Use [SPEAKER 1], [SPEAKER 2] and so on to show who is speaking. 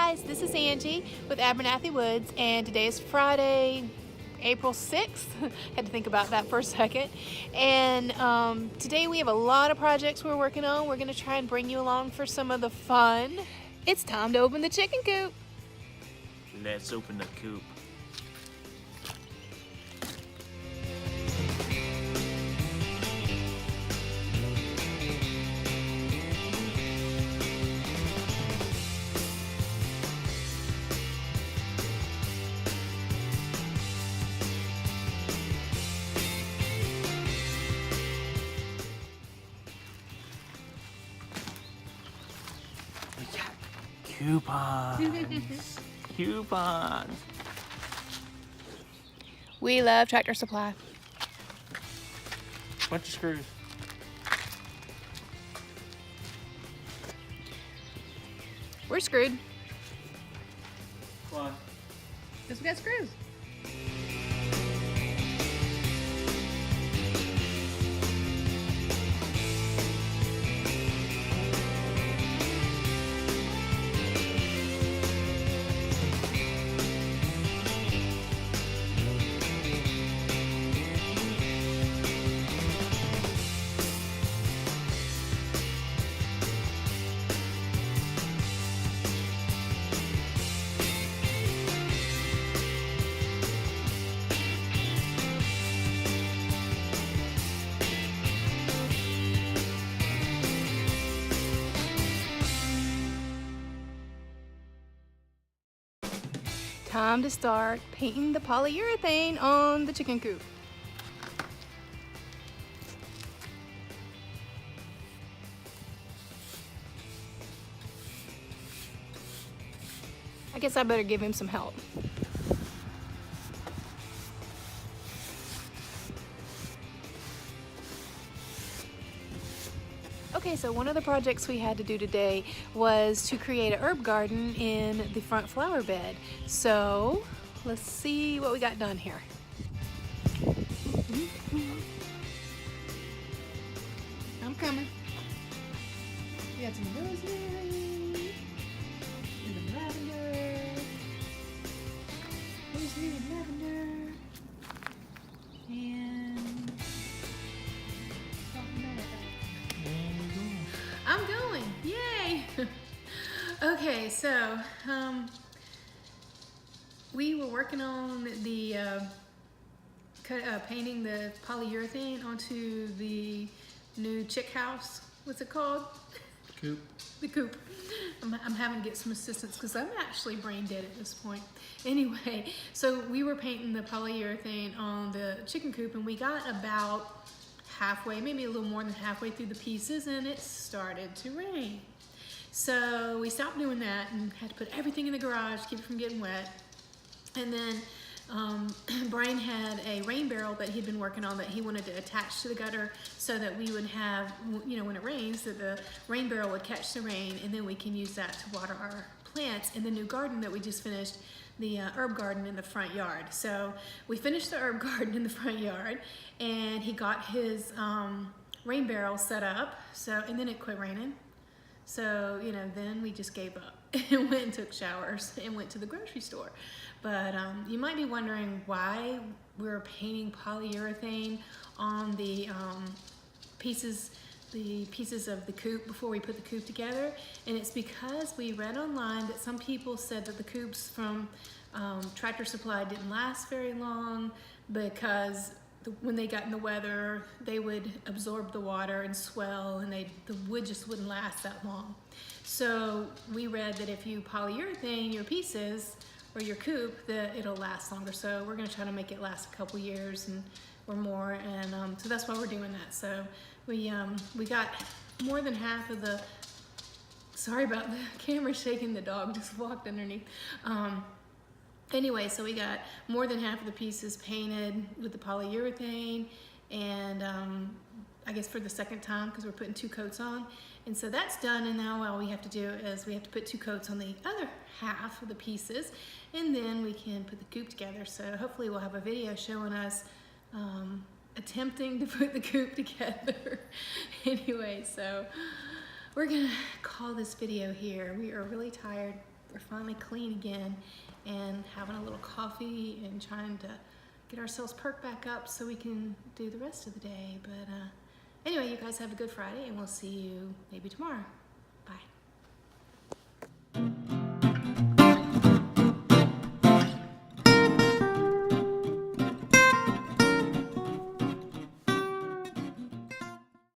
[SPEAKER 1] guys, this is Angie with Abernathy Woods, and today is Friday, April 6th. Had to think about that for a second. And today we have a lot of projects we're working on. We're going to try and bring you along for some of the fun. It's time to open the chicken coop.
[SPEAKER 2] Let's open the coop. We got coupons. Coupons.
[SPEAKER 1] We love Tractor Supply.
[SPEAKER 2] Bunch of screws.
[SPEAKER 1] We're screwed
[SPEAKER 2] Why?
[SPEAKER 1] because we got screws. Time to start painting the polyurethane on the chicken coop. I guess I better give him some help. Okay, so one of the projects we had to do today was to create an herb garden in the front flower bed. So let's see what we got done here. I'm coming. We got some rosemary and some lavender. Rosemary and lavender. And something else. I'm going, yay! Okay, so we were working on the painting the polyurethane onto the new chick house. What's it called?
[SPEAKER 2] Coop.
[SPEAKER 1] The coop. I'm having to get some assistance because I'm actually brain dead at this point. Anyway, so we were painting the polyurethane on the chicken coop, and we got about halfway, maybe a little more than halfway through the pieces, and it started to rain. So we stopped doing that and had to put everything in the garage to keep it from getting wet. And then Brian had a rain barrel that he'd been working on that he wanted to attach to the gutter so that we would have, you know, when it rains, that the rain barrel would catch the rain, and then we can use that to water our plants in the new garden that we just finished, the herb garden in the front yard. So we finished the herb garden in the front yard, and he got his rain barrel set up. So, and then it quit raining. So, you know, then we just gave up and went and took showers and went to the grocery store. But you might be wondering why we're painting polyurethane on the pieces of the coop before we put the coop together. And it's because we read online that some people said that the coops from Tractor Supply didn't last very long because when they got in the weather, they would absorb the water and swell, and the wood just wouldn't last that long. So we read that if you polyurethane your pieces or your coop, that it'll last longer. So we're gonna try to make it last a couple years or more, and so that's why we're doing that. So we got more than half of the, sorry about the camera shaking, the dog just walked underneath. Anyway, so we got more than half of the pieces painted with the polyurethane, and I guess for the second time because we're putting 2 coats on. And so that's done, and now all we have to do is we have to put 2 coats on the other half of the pieces, and then we can put the coop together. So hopefully we'll have a video showing us attempting to put the coop together. Anyway, so we're gonna call this video here. We are really tired. we're finally clean again and having a little coffee and trying to get ourselves perked back up so we can do the rest of the day. But anyway, you guys have a good Friday, and we'll see you maybe tomorrow. Bye.